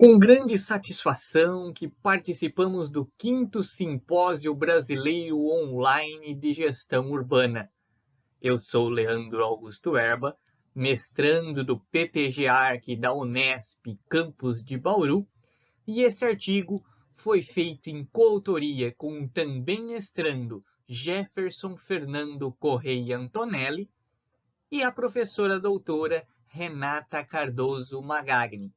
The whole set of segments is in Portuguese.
Com grande satisfação que participamos do 5º Simpósio Brasileiro Online de Gestão Urbana. Eu sou Leandro Augusto Erba, mestrando do PPG-Arc da Unesp, campus de Bauru, e esse artigo foi feito em coautoria com o também mestrando Jefferson Fernando Correia Antonelli e a professora doutora Renata Cardoso Magagni.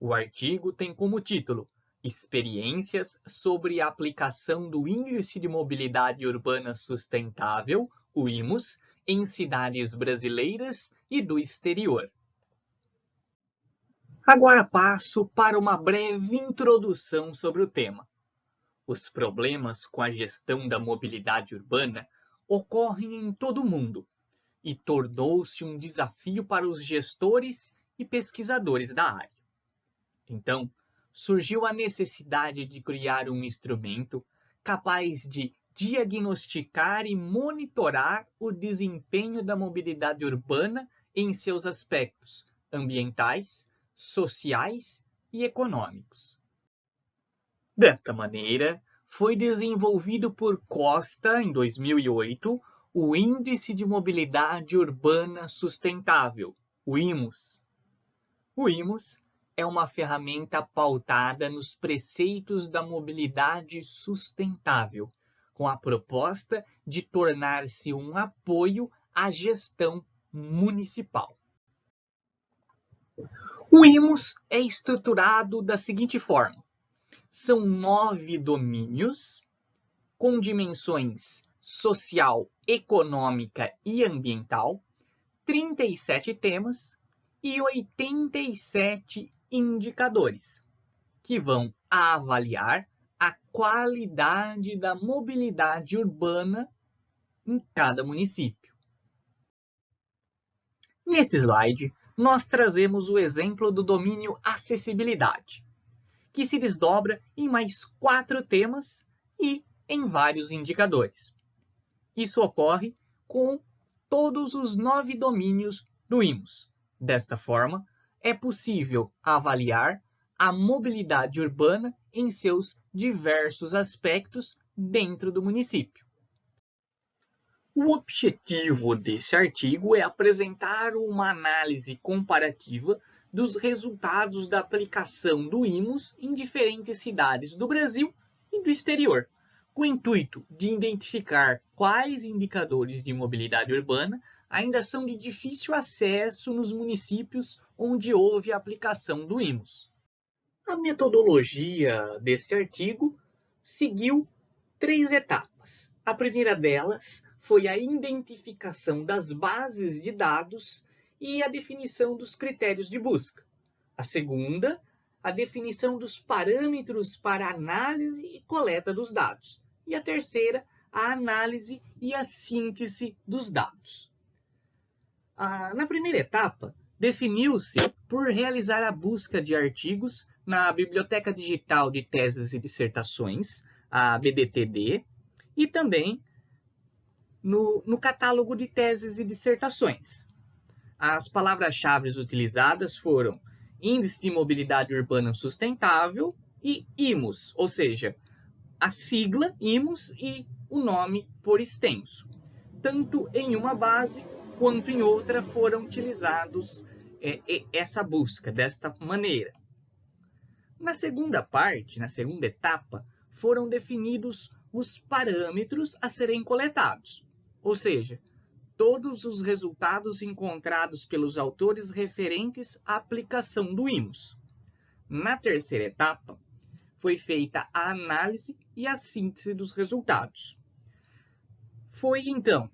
O artigo tem como título Experiências sobre a aplicação do Índice de Mobilidade Urbana Sustentável, o IMUS, em cidades brasileiras e do exterior. Agora passo para uma breve introdução sobre o tema. Os problemas com a gestão da mobilidade urbana ocorrem em todo o mundo e tornou-se um desafio para os gestores e pesquisadores da área. Então, surgiu a necessidade de criar um instrumento capaz de diagnosticar e monitorar o desempenho da mobilidade urbana em seus aspectos ambientais, sociais e econômicos. Desta maneira, foi desenvolvido por Costa, em 2008, o Índice de Mobilidade Urbana Sustentável, o IMUS. O IMUS é uma ferramenta pautada nos preceitos da mobilidade sustentável, com a proposta de tornar-se um apoio à gestão municipal. O IMUS é estruturado da seguinte forma: são 9 domínios com dimensões social, econômica e ambiental, 37 temas e 87 indicadores, que vão avaliar a qualidade da mobilidade urbana em cada município. Nesse slide, nós trazemos o exemplo do domínio acessibilidade, que se desdobra em mais 4 temas e em vários indicadores. Isso ocorre com todos os 9 domínios do IMUS. Desta forma, é possível avaliar a mobilidade urbana em seus diversos aspectos dentro do município. O objetivo desse artigo é apresentar uma análise comparativa dos resultados da aplicação do IMUS em diferentes cidades do Brasil e do exterior, com o intuito de identificar quais indicadores de mobilidade urbana ainda são de difícil acesso nos municípios onde houve a aplicação do IMUS. A metodologia deste artigo seguiu 3 etapas. A primeira delas foi a identificação das bases de dados e a definição dos critérios de busca. A segunda, a definição dos parâmetros para análise e coleta dos dados. E a terceira, a análise e a síntese dos dados. Na primeira etapa, definiu-se por realizar a busca de artigos na Biblioteca Digital de Teses e Dissertações, a BDTD, e também no catálogo de teses e dissertações. As palavras-chave utilizadas foram Índice de Mobilidade Urbana Sustentável e IMUS, ou seja, a sigla IMUS e o nome por extenso. Tanto em uma base quanto em outra foram utilizados essa busca desta maneira. Na segunda parte, na segunda etapa, foram definidos os parâmetros a serem coletados, ou seja, todos os resultados encontrados pelos autores referentes à aplicação do IMUS. Na terceira etapa, foi feita a análise e a síntese dos resultados. Foi, então,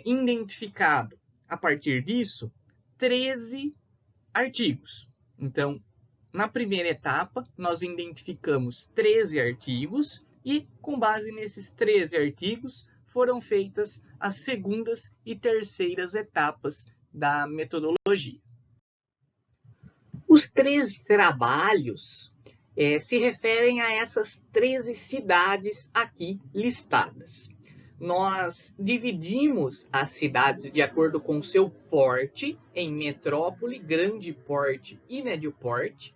identificado, a partir disso, 13 artigos. Então, na primeira etapa, nós identificamos 13 artigos e, com base nesses 13 artigos, foram feitas as segundas e terceiras etapas da metodologia. Os 13 trabalhos se referem a essas 13 cidades aqui listadas. Nós dividimos as cidades de acordo com seu porte em metrópole, grande porte e médio porte.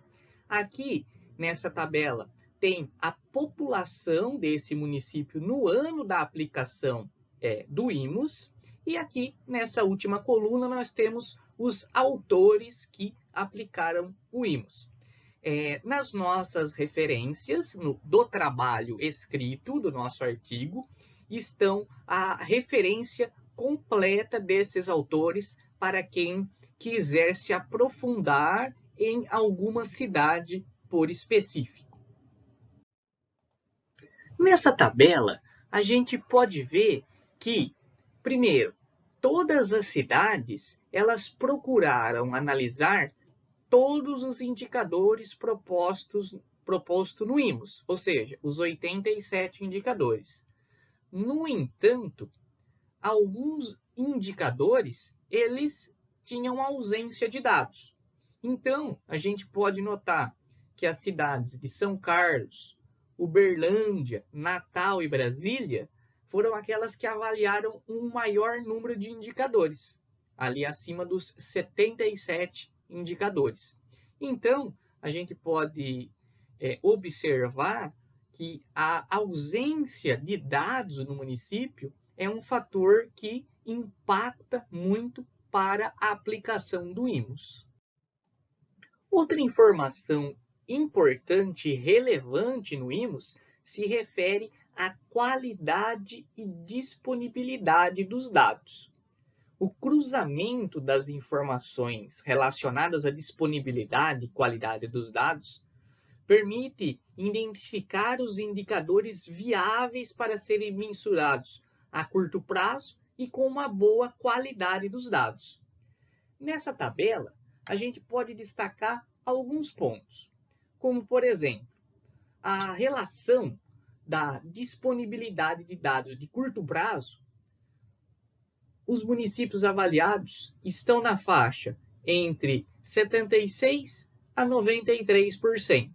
Aqui, nessa tabela, tem a população desse município no ano da aplicação do IMOS. E aqui, nessa última coluna, nós temos os autores que aplicaram o IMOS. Nas nossas referências do trabalho escrito do nosso artigo, estão a referência completa desses autores para quem quiser se aprofundar em alguma cidade por específico. Nessa tabela, a gente pode ver que, primeiro, todas as cidades elas procuraram analisar todos os indicadores propostos no IMOS, ou seja, os 87 indicadores. No entanto, alguns indicadores eles tinham ausência de dados. Então, a gente pode notar que as cidades de São Carlos, Uberlândia, Natal e Brasília foram aquelas que avaliaram um maior número de indicadores, ali acima dos 77 indicadores. Então, a gente pode observar que a ausência de dados no município é um fator que impacta muito para a aplicação do IMOS. Outra informação importante e relevante no IMOS se refere à qualidade e disponibilidade dos dados. O cruzamento das informações relacionadas à disponibilidade e qualidade dos dados permite identificar os indicadores viáveis para serem mensurados a curto prazo e com uma boa qualidade dos dados. Nessa tabela, a gente pode destacar alguns pontos, como, por exemplo, a relação da disponibilidade de dados de curto prazo. Os municípios avaliados estão na faixa entre 76% a 93%.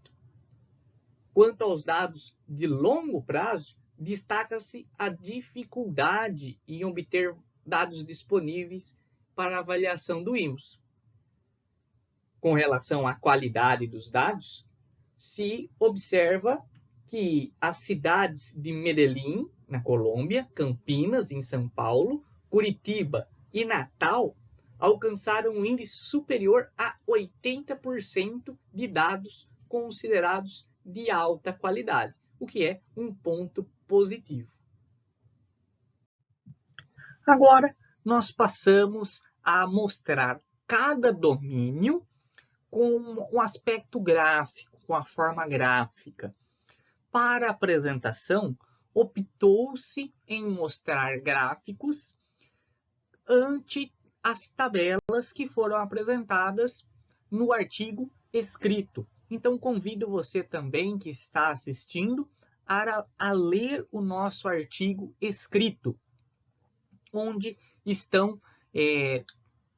Quanto aos dados de longo prazo, destaca-se a dificuldade em obter dados disponíveis para avaliação do IMOS. Com relação à qualidade dos dados, se observa que as cidades de Medellín, na Colômbia, Campinas, em São Paulo, Curitiba e Natal alcançaram um índice superior a 80% de dados considerados de alta qualidade, o que é um ponto positivo. Agora, nós passamos a mostrar cada domínio com um aspecto gráfico, com a forma gráfica. Para a apresentação, optou-se em mostrar gráficos ante as tabelas que foram apresentadas no artigo escrito. Então, convido você também que está assistindo a ler o nosso artigo escrito, onde estão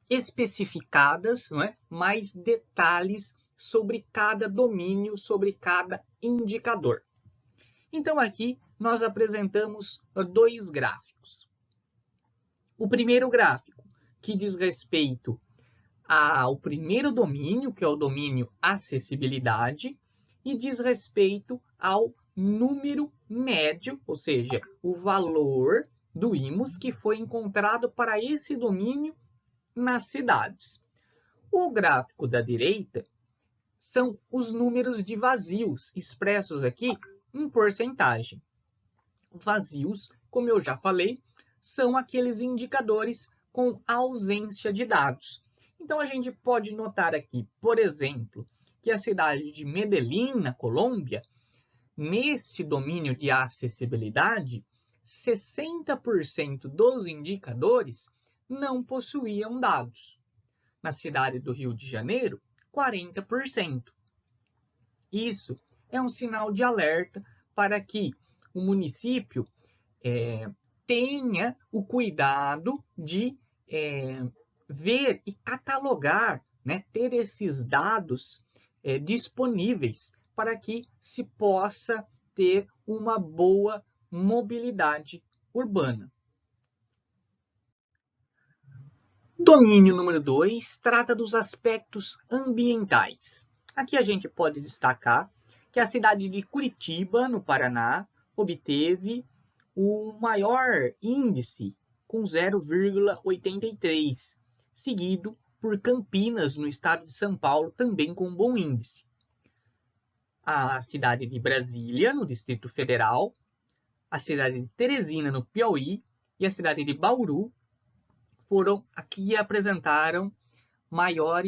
especificadas, não é, mais detalhes sobre cada domínio, sobre cada indicador. Então, aqui nós apresentamos dois gráficos. O primeiro gráfico, que diz respeito ao primeiro domínio, que é o domínio acessibilidade, e diz respeito ao número médio, ou seja, o valor do IMOS que foi encontrado para esse domínio nas cidades. O gráfico da direita são os números de vazios, expressos aqui em porcentagem. Vazios, como eu já falei, são aqueles indicadores com ausência de dados. Então, a gente pode notar aqui, por exemplo, que a cidade de Medellín, na Colômbia, neste domínio de acessibilidade, 60% dos indicadores não possuíam dados. Na cidade do Rio de Janeiro, 40%. Isso é um sinal de alerta para que o município tenha o cuidado de ver e catalogar, né, ter esses dados disponíveis para que se possa ter uma boa mobilidade urbana. Domínio número 2 trata dos aspectos ambientais. Aqui a gente pode destacar que a cidade de Curitiba, no Paraná, obteve o maior índice, com 0,83, seguido por Campinas, no estado de São Paulo, também com um bom índice. A cidade de Brasília, no Distrito Federal, a cidade de Teresina, no Piauí, e a cidade de Bauru foram aqui e apresentaram maior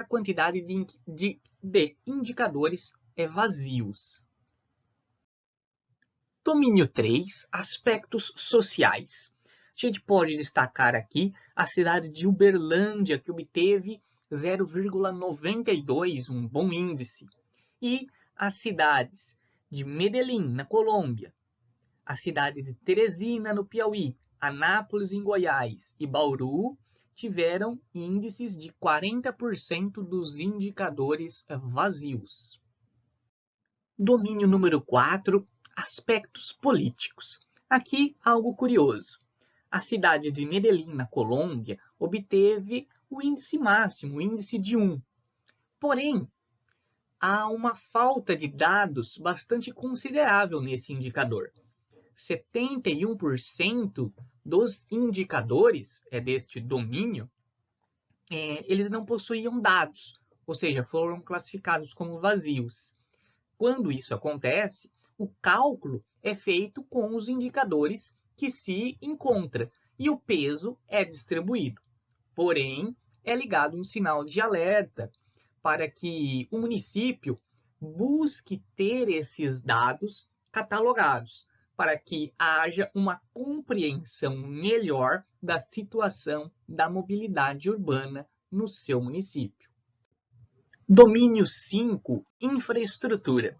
quantidade de indicadores vazios. Domínio 3, aspectos sociais. A gente pode destacar aqui a cidade de Uberlândia, que obteve 0,92, um bom índice, e as cidades de Medellín, na Colômbia, a cidade de Teresina, no Piauí, Anápolis, em Goiás, e Bauru tiveram índices de 40% dos indicadores vazios. Domínio número 4, aspectos políticos. Aqui, algo curioso. A cidade de Medellín, na Colômbia, obteve o índice máximo, o índice de 1. Porém, há uma falta de dados bastante considerável nesse indicador. 71% dos indicadores deste domínio, eles não possuíam dados, ou seja, foram classificados como vazios. Quando isso acontece, o cálculo é feito com os indicadores que se encontra e o peso é distribuído. Porém, é ligado um sinal de alerta para que o município busque ter esses dados catalogados, para que haja uma compreensão melhor da situação da mobilidade urbana no seu município. Domínio 5, infraestrutura.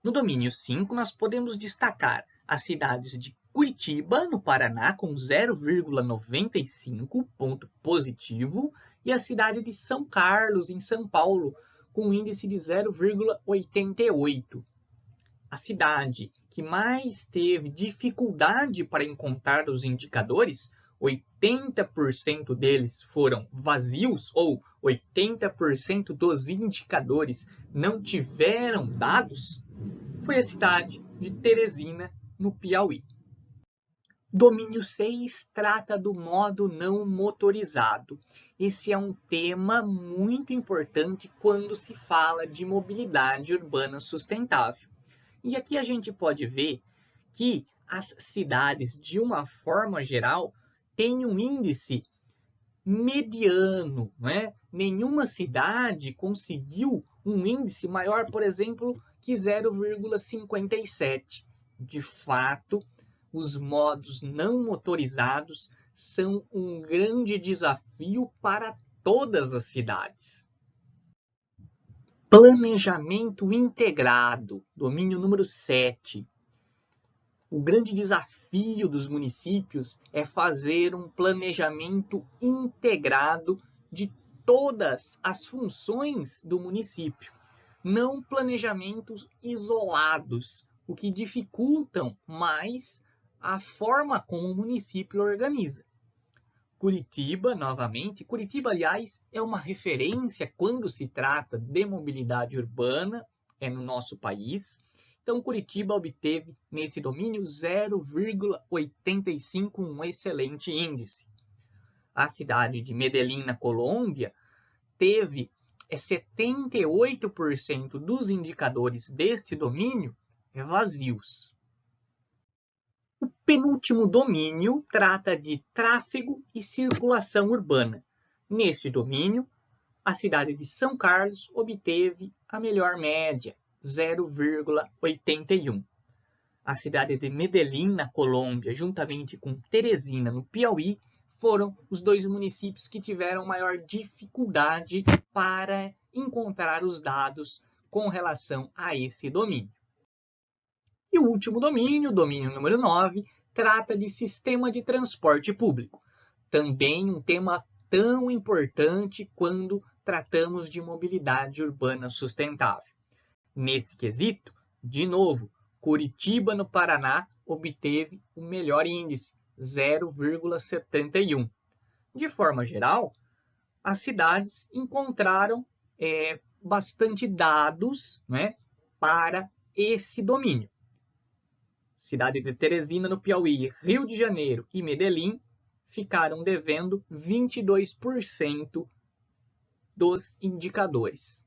No domínio 5, nós podemos destacar as cidades de Curitiba, no Paraná, com 0,95 ponto positivo, e a cidade de São Carlos, em São Paulo, com índice de 0,88. A cidade que mais teve dificuldade para encontrar os indicadores, 80% deles foram vazios, ou 80% dos indicadores não tiveram dados, foi a cidade de Teresina, no Piauí. Domínio 6 trata do modo não motorizado. Esse é um tema muito importante quando se fala de mobilidade urbana sustentável. E aqui a gente pode ver que as cidades, de uma forma geral, têm um índice mediano, né? Nenhuma cidade conseguiu um índice maior, por exemplo, que 0,57. De fato, os modos não motorizados são um grande desafio para todas as cidades. Planejamento integrado, domínio número 7. O grande desafio dos municípios é fazer um planejamento integrado de todas as funções do município, não planejamentos isolados, o que dificultam mais a forma como o município organiza. Curitiba, novamente. Curitiba, aliás, é uma referência quando se trata de mobilidade urbana no nosso país. Então, Curitiba obteve nesse domínio 0,85, um excelente índice. A cidade de Medellín, na Colômbia, teve 78% dos indicadores deste domínio vazios. O penúltimo domínio trata de tráfego e circulação urbana. Neste domínio, a cidade de São Carlos obteve a melhor média, 0,81. A cidade de Medellín, na Colômbia, juntamente com Teresina, no Piauí, foram os dois municípios que tiveram maior dificuldade para encontrar os dados com relação a esse domínio. E o último domínio, domínio número 9, trata de sistema de transporte público. Também um tema tão importante quando tratamos de mobilidade urbana sustentável. Nesse quesito, de novo, Curitiba, no Paraná, obteve o melhor índice, 0,71. De forma geral, as cidades encontraram bastante dados, né, para esse domínio. Cidade de Teresina, no Piauí, Rio de Janeiro e Medellín ficaram devendo 22% dos indicadores.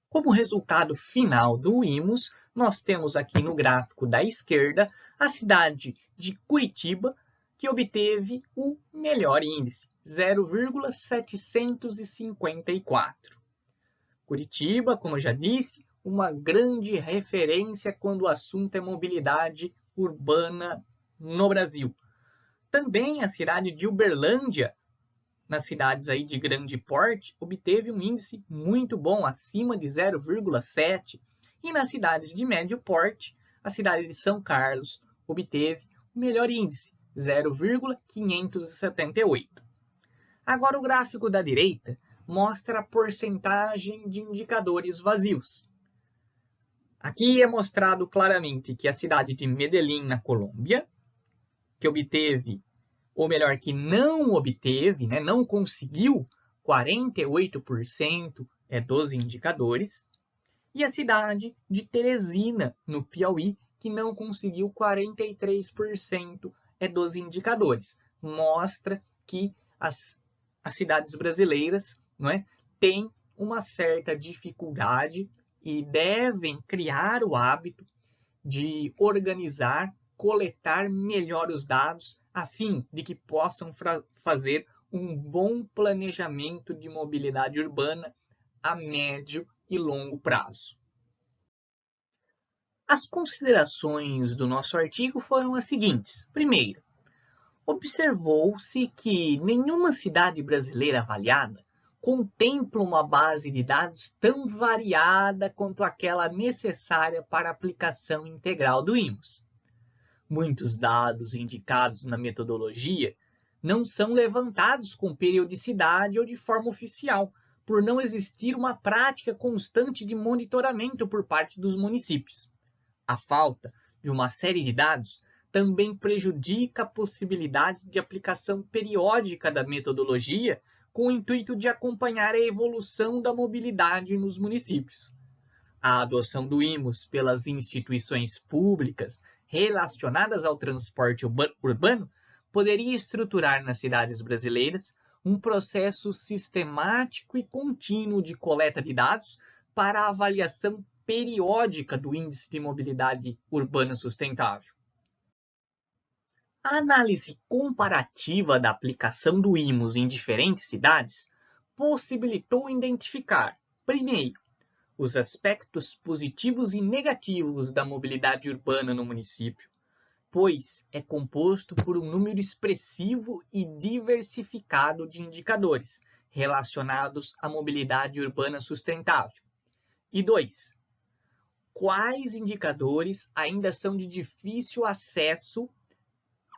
Como resultado final do IMOS, nós temos aqui no gráfico da esquerda a cidade de Curitiba, que obteve o melhor índice, 0,754. Curitiba, como eu já disse, uma grande referência quando o assunto é mobilidade urbana no Brasil. Também a cidade de Uberlândia, nas cidades aí de grande porte, obteve um índice muito bom, acima de 0,7. E nas cidades de médio porte, a cidade de São Carlos obteve o melhor índice, 0,578. Agora o gráfico da direita mostra a porcentagem de indicadores vazios. Aqui é mostrado claramente que a cidade de Medellín, na Colômbia, que obteve, ou melhor, que não obteve, né, não conseguiu 48% dos indicadores, e a cidade de Teresina, no Piauí, que não conseguiu 43% dos indicadores. Mostra que as cidades brasileiras, não é, têm uma certa dificuldade e devem criar o hábito de organizar, coletar melhor os dados, a fim de que possam fazer um bom planejamento de mobilidade urbana a médio e longo prazo. As considerações do nosso artigo foram as seguintes. Primeiro, observou-se que nenhuma cidade brasileira avaliada contempla uma base de dados tão variada quanto aquela necessária para a aplicação integral do IMOS. Muitos dados indicados na metodologia não são levantados com periodicidade ou de forma oficial, por não existir uma prática constante de monitoramento por parte dos municípios. A falta de uma série de dados também prejudica a possibilidade de aplicação periódica da metodologia com o intuito de acompanhar a evolução da mobilidade nos municípios. A adoção do IMOS pelas instituições públicas relacionadas ao transporte urbano poderia estruturar nas cidades brasileiras um processo sistemático e contínuo de coleta de dados para a avaliação periódica do Índice de Mobilidade Urbana Sustentável. A análise comparativa da aplicação do IMOS em diferentes cidades possibilitou identificar, primeiro, os aspectos positivos e negativos da mobilidade urbana no município, pois é composto por um número expressivo e diversificado de indicadores relacionados à mobilidade urbana sustentável. E 2. Quais indicadores ainda são de difícil acesso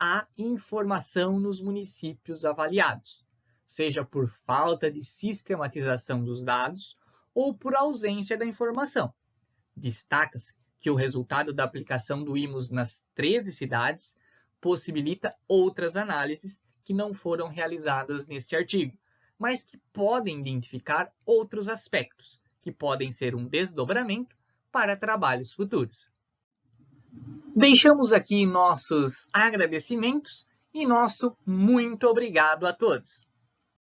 à informação nos municípios avaliados, seja por falta de sistematização dos dados ou por ausência da informação. Destaca-se que o resultado da aplicação do IMOS nas 13 cidades possibilita outras análises que não foram realizadas neste artigo, mas que podem identificar outros aspectos, que podem ser um desdobramento para trabalhos futuros. Deixamos aqui nossos agradecimentos e nosso muito obrigado a todos.